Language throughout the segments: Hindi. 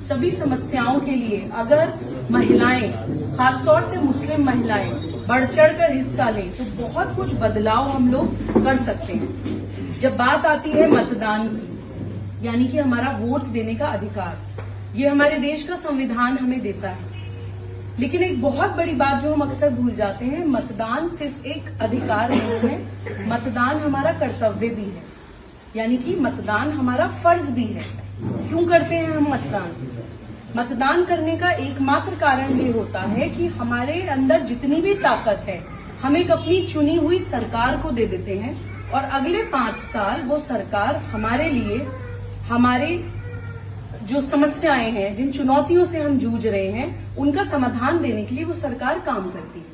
सभी समस्याओं के लिए अगर महिलाएं, खासतौर से मुस्लिम महिलाएं बढ़ चढ़कर हिस्सा लें तो बहुत कुछ बदलाव हम लोग कर सकते हैं। जब बात आती है मतदान की, यानी कि हमारा वोट देने का अधिकार, ये हमारे देश का संविधान हमें देता है। लेकिन एक बहुत बड़ी बात जो हम अक्सर भूल जाते हैं, मतदान सिर्फ एक अधिकार नहीं है, मतदान हमारा कर्तव्य भी है, यानी कि मतदान हमारा फर्ज भी है। क्यों करते हैं हम मतदान? मतदान करने का एकमात्र कारण ये होता है कि हमारे अंदर जितनी भी ताकत है हम एक अपनी चुनी हुई सरकार को दे देते हैं और अगले 5 साल वो सरकार हमारे लिए, हमारे जो समस्याएं हैं, जिन चुनौतियों से हम जूझ रहे हैं, उनका समाधान देने के लिए वो सरकार काम करती है।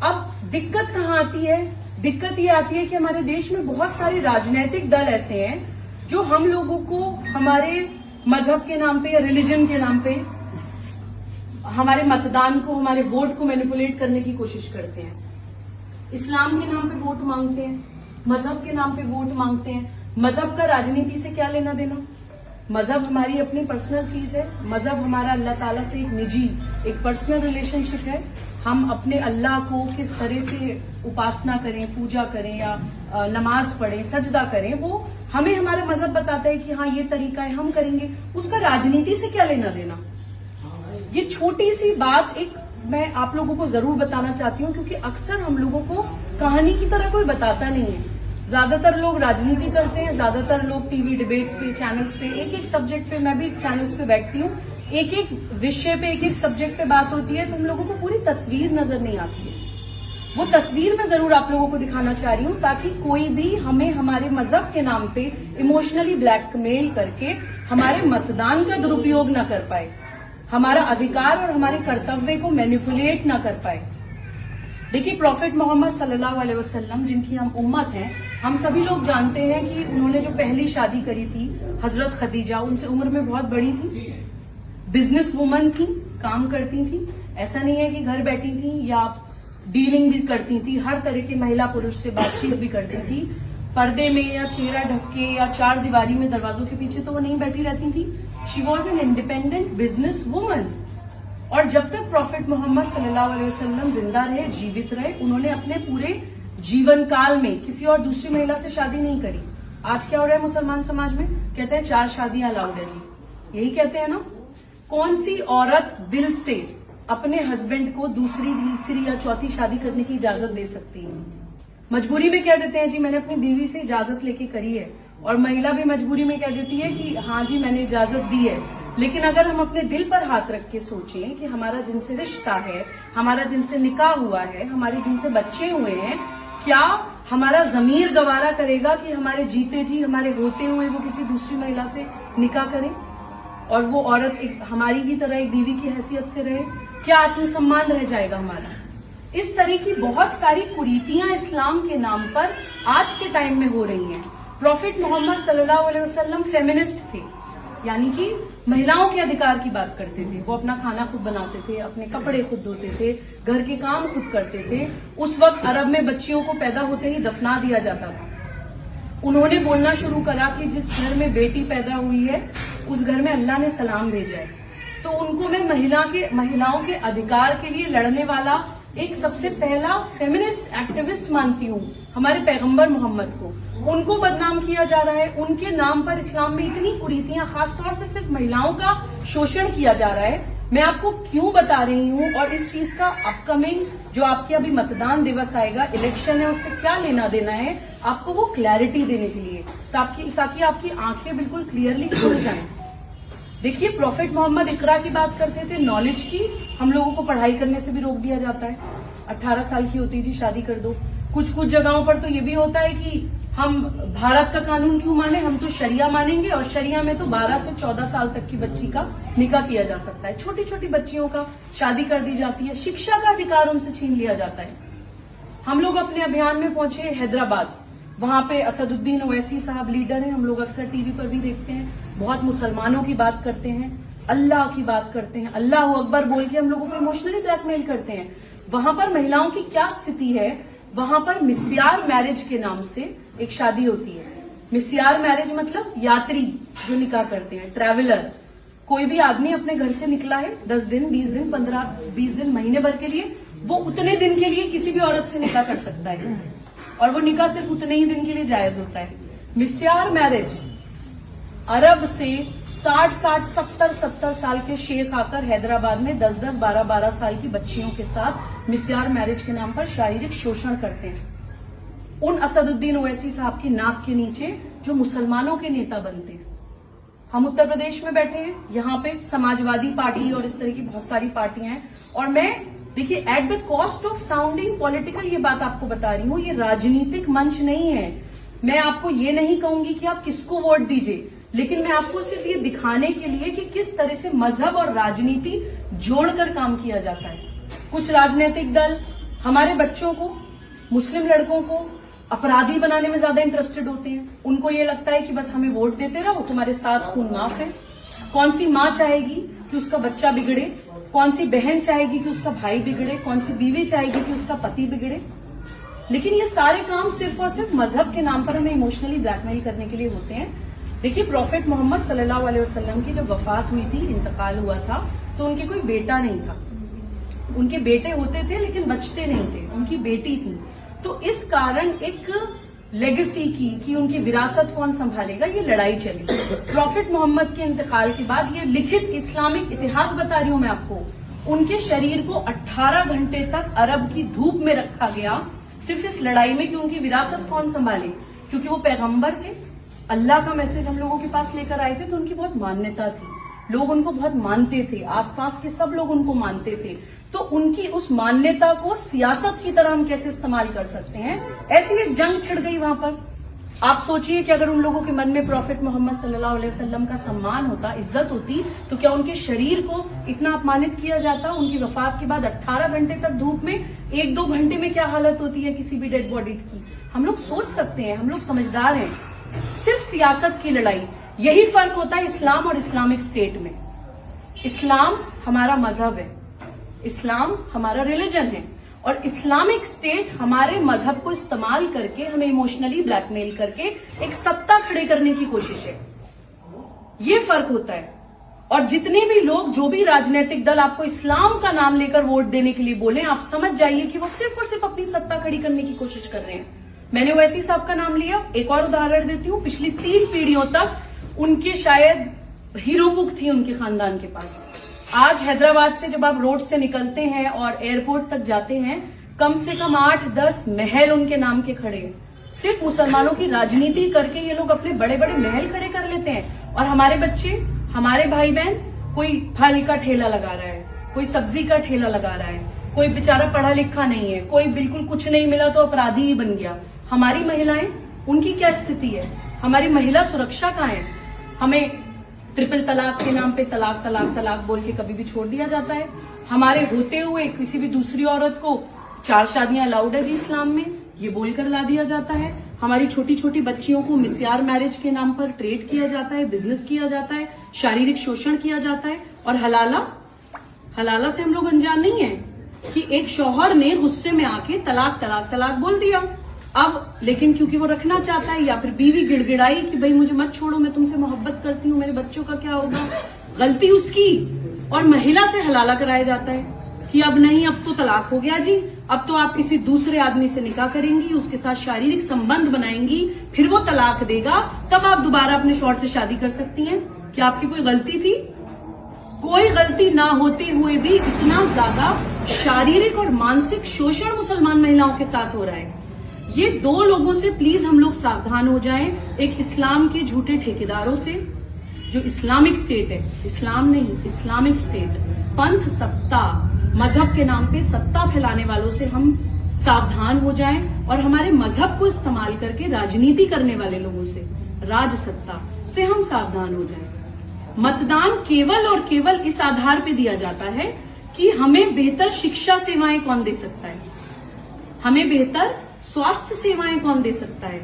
अब दिक्कत कहाँ आती है? दिक्कत ये आती है कि हमारे देश में बहुत सारे राजनीतिक दल ऐसे हैं जो हम लोगों को हमारे मजहब के नाम पे या रिलीजन के नाम पे हमारे मतदान को, हमारे वोट को मैनिपुलेट करने की कोशिश करते हैं। इस्लाम के नाम पे वोट मांगते हैं, मजहब के नाम पे वोट मांगते हैं। मजहब का राजनीति से क्या लेना देना? मजहब हमारी अपनी पर्सनल चीज है। मजहब हमारा अल्लाह ताला से एक निजी, एक पर्सनल रिलेशनशिप है। हम अपने अल्लाह को किस तरह से उपासना करें, पूजा करें या नमाज पढ़ें, सजदा करें, वो हमें हमारा मजहब बताता है कि हाँ ये तरीका है, हम करेंगे। उसका राजनीति से क्या लेना देना? ये छोटी सी बात एक मैं आप लोगों को जरूर बताना चाहती हूँ, क्योंकि अक्सर हम लोगों को कहानी की तरह कोई बताता नहीं है। ज्यादातर लोग राजनीति करते हैं, ज्यादातर लोग टीवी डिबेट्स पे, चैनल्स पे, एक एक सब्जेक्ट पे, मैं भी चैनल्स पे बैठती हूँ, एक एक विषय पे, एक एक सब्जेक्ट पे बात होती है, तुम लोगों को पूरी तस्वीर नजर नहीं आती है। वो तस्वीर मैं जरूर आप लोगों को दिखाना चाह रही हूँ, ताकि कोई भी हमें हमारे मजहब के नाम पे इमोशनली ब्लैकमेल करके हमारे मतदान का दुरुपयोग न कर पाए, हमारा अधिकार और हमारे कर्तव्य को मैनिपुलेट न कर पाए। देखिए, प्रॉफिट मोहम्मद सल्लल्लाहु अलैहि वसल्लम, जिनकी हम उम्मत हैं, हम सभी लोग जानते हैं कि उन्होंने जो पहली शादी करी थी हजरत खदीजा, उनसे उम्र में बहुत बड़ी थी, बिजनेस वुमन थी, काम करती थी। ऐसा नहीं है कि घर बैठी थी या डीलिंग भी करती थी, हर तरह के महिला पुरुष से बातचीत भी करती थी। पर्दे में या चेहरा ढक के या 4 दीवारी में दरवाजों के पीछे तो वो नहीं बैठी रहती थी। She was an independent business woman. और जब तक प्रॉफिट मोहम्मद सल्लल्लाहु अलैहि वसल्लम जिंदा रहे, जीवित रहे, उन्होंने अपने पूरे जीवन काल में किसी और दूसरी महिला से शादी नहीं करी। आज क्या हो रहा है मुसलमान समाज में? कहते हैं 4 शादियां अलाउड है जी, यही कहते हैं ना। कौन सी औरत दिल से अपने हस्बैंड को दूसरी, तीसरी या चौथी शादी करने की इजाजत दे सकती है? मजबूरी में कह देते हैं जी मैंने अपनी बीवी से इजाजत लेके करी है, और महिला भी मजबूरी में कह देती है कि हाँ जी मैंने इजाजत दी है। लेकिन अगर हम अपने दिल पर हाथ रख के सोचें कि हमारा जिनसे रिश्ता है, हमारा जिनसे निकाह हुआ है, हमारे जिनसे बच्चे हुए हैं, क्या हमारा जमीर गवारा करेगा कि हमारे जीते जी, हमारे होते हुए वो किसी दूसरी महिला से निकाह करें और वो औरत एक हमारी ही तरह एक बीवी की हैसियत से रहे? क्या आत्मसम्मान रह जाएगा हमारा? इस तरह की बहुत सारी कुरीतियां इस्लाम के नाम पर आज के टाइम में हो रही हैं। प्रॉफिट मोहम्मद सल्लल्लाहु अलैहि वसल्लम फेमिनिस्ट थे, यानी कि महिलाओं के अधिकार की बात करते थे। वो अपना खाना खुद बनाते थे, अपने कपड़े खुद धोते थे, घर के काम खुद करते थे। उस वक्त अरब में बच्चियों को पैदा होते ही दफना दिया जाता था। उन्होंने बोलना शुरू करा कि जिस घर में बेटी पैदा हुई है उस घर में अल्लाह ने सलाम भेजा है। तो उनको मैं महिलाओं के अधिकार के लिए लड़ने वाला एक सबसे पहला फेमिनिस्ट एक्टिविस्ट मानती हूँ, हमारे पैगंबर मोहम्मद को। उनको बदनाम किया जा रहा है, उनके नाम पर इस्लाम में इतनी कुरीतियां, खासतौर से सिर्फ महिलाओं का शोषण किया जा रहा है। मैं आपको क्यों बता रही हूँ, और इस चीज का अपकमिंग जो आपके अभी मतदान दिवस आएगा, इलेक्शन है, उससे क्या लेना देना है, आपको वो क्लैरिटी देने के लिए, ताकि आपकी आंखें बिल्कुल क्लियरली खुल जाएं। देखिए, प्रॉफिट मोहम्मद इकरा की बात करते थे, नॉलेज की। हम लोगों को पढ़ाई करने से भी रोक दिया जाता है। 18 साल की होती जी शादी कर दो। कुछ जगहों पर तो ये भी होता है कि हम भारत का कानून क्यों माने, हम तो शरिया मानेंगे, और शरिया में तो 12 से 14 साल तक की बच्ची का निकाह किया जा सकता है। छोटी छोटी बच्चियों का शादी कर दी जाती है, शिक्षा का अधिकार उनसे छीन लिया जाता है। हम लोग अपने अभियान में पहुंचे हैदराबाद, वहां पे असदुद्दीन ओवैसी साहब लीडर हैं, हम लोग अक्सर टीवी पर भी देखते हैं, बहुत मुसलमानों की बात करते हैं, अल्लाह की बात करते हैं, अल्लाह अकबर बोल के हम लोगों को इमोशनली ब्लैकमेल करते हैं। वहां पर महिलाओं की क्या स्थिति है? वहां पर मिस्यार मैरिज के नाम से एक शादी होती है। मिस्यार मैरिज मतलब यात्री जो निकाह करते हैं, ट्रैवलर। कोई भी आदमी अपने घर से निकला है 10 दिन, 20 दिन, 15, 20 दिन, महीने भर के लिए, वो उतने दिन के लिए किसी भी औरत से निकाह कर सकता है और वो निकाह सिर्फ उतने ही दिन के लिए जायज होता है। मिस्यार मैरिज, अरब से 60-60, 70-70 साल के शेख आकर हैदराबाद में 10-10, 12-12 साल की बच्चियों के साथ मिस्यार मैरिज के नाम पर शारीरिक शोषण करते हैं। उन असदुद्दीन ओवैसी साहब की नाक के नीचे जो मुसलमानों के नेता बनते हैं। हम उत्तर प्रदेश में बैठे हैं, यहाँ पे समाजवादी पार्टी और इस तरह की बहुत सारी पार्टियां हैं, और मैं देखिए at the cost of sounding political ये बात आपको बता रही हूँ, ये राजनीतिक मंच नहीं है। मैं आपको ये नहीं कहूंगी कि आप किसको वोट दीजिए, लेकिन मैं आपको सिर्फ ये दिखाने के लिए कि किस तरह से मजहब और राजनीति जोड़कर काम किया जाता है। कुछ राजनीतिक दल हमारे बच्चों को, मुस्लिम लड़कों को अपराधी बनाने में ज्यादा इंटरेस्टेड होते हैं। उनको ये लगता है कि बस हमें वोट देते रहो, तुम्हारे साथ खून माफ है। कौन सी माँ चाहेगी कि उसका बच्चा बिगड़े? कौन सी बहन चाहेगी कि उसका भाई बिगड़े? कौन सी बीवी चाहेगी कि उसका पति बिगड़े? लेकिन ये सारे काम सिर्फ और सिर्फ मजहब के नाम पर हमें इमोशनली ब्लैकमेल करने के लिए होते हैं। देखिए, प्रॉफेट मोहम्मद सल्लल्लाहु अलैहि वसल्लम की जब वफात हुई थी, इंतकाल हुआ था, तो उनके कोई बेटा नहीं था। उनके बेटे होते थे लेकिन बचते नहीं थे, उनकी बेटी थी। तो इस कारण एक लेगेसी की कि उनकी विरासत कौन संभालेगा, ये लड़ाई चली। प्रॉफेट मोहम्मद के इंतकाल के बाद ये लिखित इस्लामिक इतिहास बता रही हूं मैं आपको, उनके शरीर को 18 घंटे तक अरब की धूप में रखा गया, सिर्फ इस लड़ाई में कि उनकी विरासत कौन संभाले। क्योंकि वो पैगंबर थे, अल्लाह का मैसेज हम लोगों के पास लेकर आए थे, तो उनकी बहुत मान्यता थी, लोग उनको बहुत मानते थे, आसपास के सब लोग उनको मानते थे। तो उनकी उस मान्यता को सियासत की तरह हम कैसे इस्तेमाल कर सकते हैं, ऐसी एक जंग छिड़ गई वहां पर। आप सोचिए कि अगर उन लोगों के मन में प्रॉफेट मोहम्मद सल्लल्लाहु अलैहि वसल्लम का सम्मान होता, इज्जत होती, तो क्या उनके शरीर को इतना अपमानित किया जाता? उनकी वफात के बाद 18 घंटे तक धूप में, 1-2 घंटे में क्या हालत होती है किसी भी डेड बॉडी की? हम लोग सोच सकते हैं, हम लोग समझदार हैं। सिर्फ सियासत की लड़ाई, यही फर्क होता है इस्लाम और इस्लामिक स्टेट में। इस्लाम हमारा मजहब है, इस्लाम हमारा रिलीजन है, और इस्लामिक स्टेट हमारे मजहब को इस्तेमाल करके हमें इमोशनली ब्लैकमेल करके एक सत्ता खड़े करने की कोशिश है। ये फर्क होता है। और जितने भी लोग, जो भी राजनीतिक दल आपको इस्लाम का नाम लेकर वोट देने के लिए बोले, आप समझ जाइए कि वो सिर्फ और सिर्फ अपनी सत्ता खड़ी करने की कोशिश कर रहे हैं। मैंने ओवैसी साहब का नाम लिया, एक और उदाहरण देती हूँ। पिछली 3 पीढ़ियों तक उनके शायद हीरो बुक थी उनके खानदान के पास। आज हैदराबाद से जब आप रोड से निकलते हैं और एयरपोर्ट तक जाते हैं, कम से कम 8-10 महल उनके नाम के खड़े हैं। सिर्फ मुसलमानों की राजनीति करके ये लोग अपने बड़े बड़े महल खड़े कर लेते हैं, और हमारे बच्चे, हमारे भाई बहन, कोई फल का ठेला लगा रहा है, कोई सब्जी का ठेला लगा रहा है, कोई बेचारा पढ़ा लिखा नहीं है, कोई बिल्कुल कुछ नहीं मिला तो अपराधी ही बन गया। हमारी महिलाएं, उनकी क्या स्थिति है? हमारी महिला सुरक्षा कहाँ है? हमें ट्रिपल तलाक के नाम पे तलाक तलाक तलाक बोल के कभी भी छोड़ दिया जाता है। हमारे होते हुए किसी भी दूसरी औरत को 4 शादियां अलाउड है जी इस्लाम में, ये बोलकर ला दिया जाता है। हमारी छोटी छोटी बच्चियों को मिस्यार मैरिज के नाम पर ट्रेड किया जाता है, बिजनेस किया जाता है, शारीरिक शोषण किया जाता है। और हलाला से हम लोग अनजान नहीं है कि एक शौहर ने गुस्से में आके तलाक तलाक तलाक बोल दिया। अब लेकिन क्योंकि वो रखना चाहता है, या फिर बीवी गिड़गिड़ाई कि भाई मुझे मत छोड़ो, मैं तुमसे मोहब्बत करती हूँ, मेरे बच्चों का क्या होगा, गलती उसकी, और महिला से हलाला कराया जाता है कि अब नहीं, अब तो तलाक हो गया जी, अब तो आप किसी दूसरे आदमी से निकाह करेंगी, उसके साथ शारीरिक संबंध बनाएंगी, फिर वो तलाक देगा, तब आप दोबारा अपने शौहर से शादी कर सकती हैं। क्या आपकी कोई गलती थी? कोई गलती ना होते हुए भी इतना ज्यादा शारीरिक और मानसिक शोषण मुसलमान महिलाओं के साथ हो रहा है। ये 2 लोगों से प्लीज हम लोग सावधान हो जाएं। एक इस्लाम के झूठे ठेकेदारों से, जो इस्लामिक स्टेट है, इस्लाम नहीं, इस्लामिक स्टेट, पंथ सत्ता, मजहब के नाम पे सत्ता फैलाने वालों से हम सावधान हो जाएं, और हमारे मजहब को इस्तेमाल करके राजनीति करने वाले लोगों से, राजसत्ता से हम सावधान हो जाएं। मतदान केवल और केवल इस आधार पे दिया जाता है कि हमें बेहतर शिक्षा सेवाएं कौन दे सकता है, हमें बेहतर स्वास्थ्य सेवाएं कौन दे सकता है,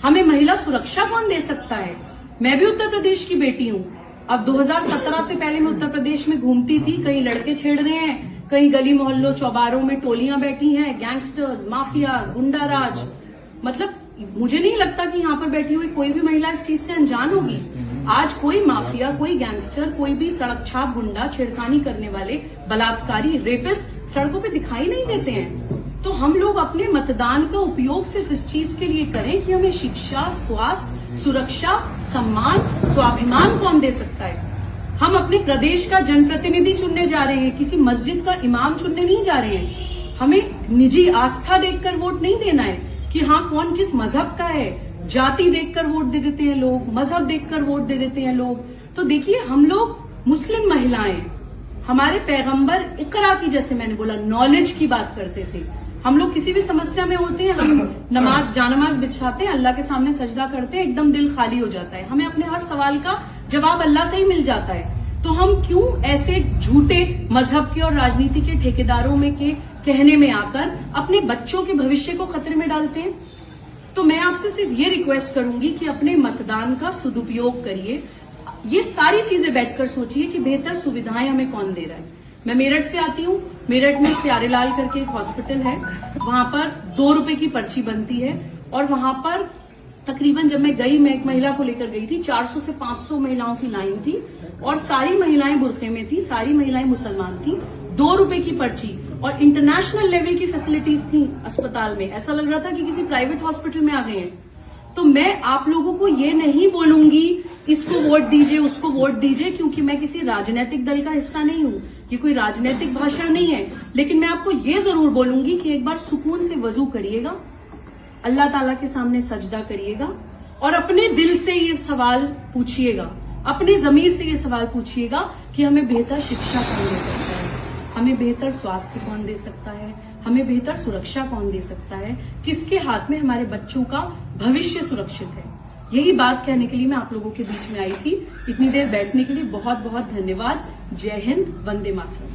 हमें महिला सुरक्षा कौन दे सकता है। मैं भी उत्तर प्रदेश की बेटी हूं। अब 2017 से पहले मैं उत्तर प्रदेश में घूमती थी, कहीं लड़के छेड़ रहे हैं, कहीं गली मोहल्लों चौबारों में टोलियां बैठी हैं, गैंगस्टर्स, माफियाज, गुंडाराज। मतलब मुझे नहीं लगता कि यहाँ पर बैठी हुई कोई भी महिला इस चीज से अनजान होगी। आज कोई माफिया, कोई गैंगस्टर, कोई भी सड़क छाप गुंडा, छेड़खानी करने वाले, बलात्कारी, रेपिस्ट सड़कों पे दिखाई नहीं देते हैं। तो हम लोग अपने मतदान का उपयोग सिर्फ इस चीज के लिए करें कि हमें शिक्षा, स्वास्थ्य, सुरक्षा, सम्मान, स्वाभिमान कौन दे सकता है। हम अपने प्रदेश का जनप्रतिनिधि चुनने जा रहे हैं, किसी मस्जिद का इमाम चुनने नहीं जा रहे हैं। हमें निजी आस्था देखकर वोट नहीं देना है कि हाँ कौन किस मजहब का है। जाति देखकर वोट दे देते हैं लोग, मजहब देखकर वोट दे देते हैं लोग। तो देखिए, हम लोग मुस्लिम महिलाएं, हमारे पैगंबर इकरा की, जैसे मैंने बोला, नॉलेज की बात करते थे। हम लोग किसी भी समस्या में होते हैं, हम जानमाज बिछाते हैं, अल्लाह के सामने सजदा करते हैं, एकदम दिल खाली हो जाता है, हमें अपने हर सवाल का जवाब अल्लाह से ही मिल जाता है। तो हम क्यों ऐसे झूठे मजहब के और राजनीति के ठेकेदारों में के कहने में आकर अपने बच्चों के भविष्य को खतरे में डालते हैं। तो मैं आपसे सिर्फ ये रिक्वेस्ट करूंगी कि अपने मतदान का सदुपयोग करिए। ये सारी चीजें बैठकर सोचिए कि बेहतर सुविधाएं हमें कौन दे रहा है। मैं मेरठ से आती हूँ। मेरठ में प्यारेलाल करके एक हॉस्पिटल है, वहां पर 2 रुपए की पर्ची बनती है और वहां पर तकरीबन, जब मैं गई, मैं एक महिला को लेकर गई थी, 400 से 500 महिलाओं की लाइन थी और सारी महिलाएं बुरखे में थी, सारी महिलाएं मुसलमान थी। 2 रुपए की पर्ची और इंटरनेशनल लेवल की फैसिलिटीज थी अस्पताल में। ऐसा लग रहा था कि किसी प्राइवेट हॉस्पिटल में आ गए हैं। तो मैं आप लोगों को ये नहीं बोलूंगी इसको वोट दीजिए, उसको वोट दीजिए, क्योंकि मैं किसी राजनीतिक दल का हिस्सा नहीं हूं। ये कोई राजनीतिक भाषण नहीं है। लेकिन मैं आपको ये जरूर बोलूंगी कि एक बार सुकून से वजू करिएगा, अल्लाह ताला के सामने सजदा करिएगा और अपने दिल से ये सवाल पूछिएगा, अपने जमीर से ये सवाल पूछिएगा कि हमें बेहतर शिक्षा कौन दे सकता है, हमें बेहतर स्वास्थ्य कौन दे सकता है, हमें बेहतर सुरक्षा कौन दे सकता है, किसके हाथ में हमारे बच्चों का भविष्य सुरक्षित है। यही बात कहने के लिए मैं आप लोगों के बीच में आई थी। इतनी देर बैठने के लिए बहुत बहुत धन्यवाद। जय हिंद, वंदे मातरम।